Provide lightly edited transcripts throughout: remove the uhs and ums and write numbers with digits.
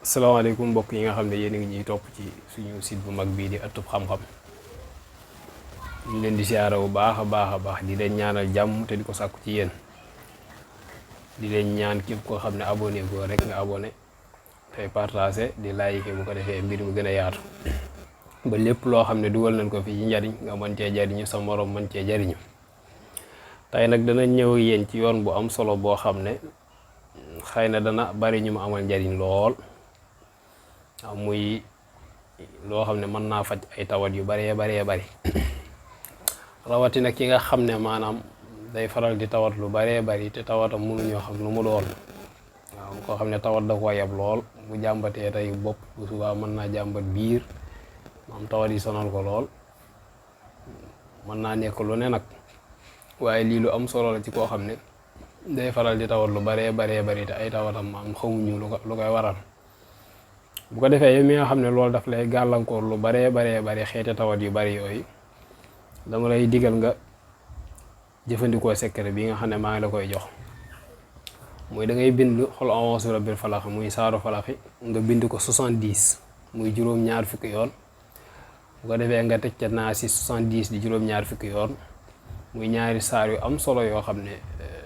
salaamaaleykum mbokk yi nga xam ne yéen a ngi ñuy topp ci suñu site bu mag bii di ëttub xam-xam ñu leen di siyaare bu baax a baax di leen ñaanal jàmm te di ko sàkku ci yéen di leen ñaan képp koo xam ne abonné goo rek nga abonné tey partagé di like bu ko defee mbir mi gën a yaatu ba lépp loo xam ne dugal nañ ko fi ci njariñ nga mën cee jariñu sa morom mën cee jariñu tey nag dana ñëw yéen ci yoon bu am solo boo xam ne xëy na dana bari ñu ma amal njariñ lool muy loo xam ne mën naa faj ay tawat yu bari rawatina ki nga xam ne maanaam day faral di tawat lu bari te tawatam mënuñoo xam lu mu doon waaw koo xam ne tawat da ko yab lool bu jàmbatee tey bopp bu subaa mën naa jàmbat biir maam tawat yi sonal ko lool mën naa nekk lu ne nag waaye lii lu am solo la ci koo xam ne day faral di tawat lu bari te ay tawatam maam xamuñu lu koy waral bu ko defee yow mi nga xam ne loolu daf lay gàllankoor lu bari xeeti tawat yu bari yooyu dama lay digal nga jëfandikoo secret bi nga xam ne maa ngi la koy jox muy da ngay bind xol a'uuzu bi rabbil falaq muy saaru falaxi nga bind ko 70 muy juróom-ñaar fukki yoon bu ko defee nga teg ca naa si 70 di juróom-ñaar fukki yoon muy ñaari saar yu am solo yoo xam ne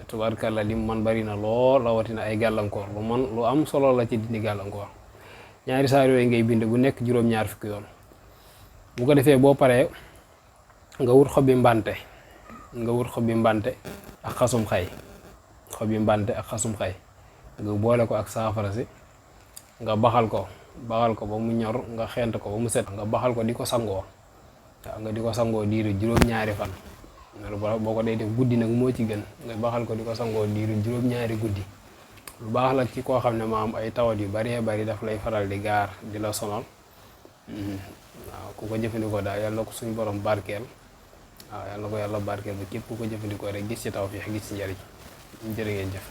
tubaarkàlla lim man bari na lool rawatina ay gàllankoor lu am solo la ci dindi gàllankoor ñaari saar yooyu ngay bind bu nekk juróom-ñaar fukki yoon bu ko defee boo paree nga wut xobi mbante ak xasum xay nga boole ko ak saafara si nga baxal ko ba mu ñor nga xent ko ba mu set nga baxal ko di ko sangoo waaw nga di ko sangoo diiru juróom-ñaari fan boo ko dee def guddi nag moo ci gën nga baxal ko di ko sangoo diiru juróom-ñaari guddi lu baax la ci koo xam ne ma am ay tawat yu bari daf lay faral di gaar di la sonal waaw ku ko jëfandikoo daal yàlla na ko suñu borom barkeel waaw yàlla na ko yàlla barkeel ba képp ku ko jëfandikoo rek gis ci tawfeex gis ci njariñ jërë ngeen jëf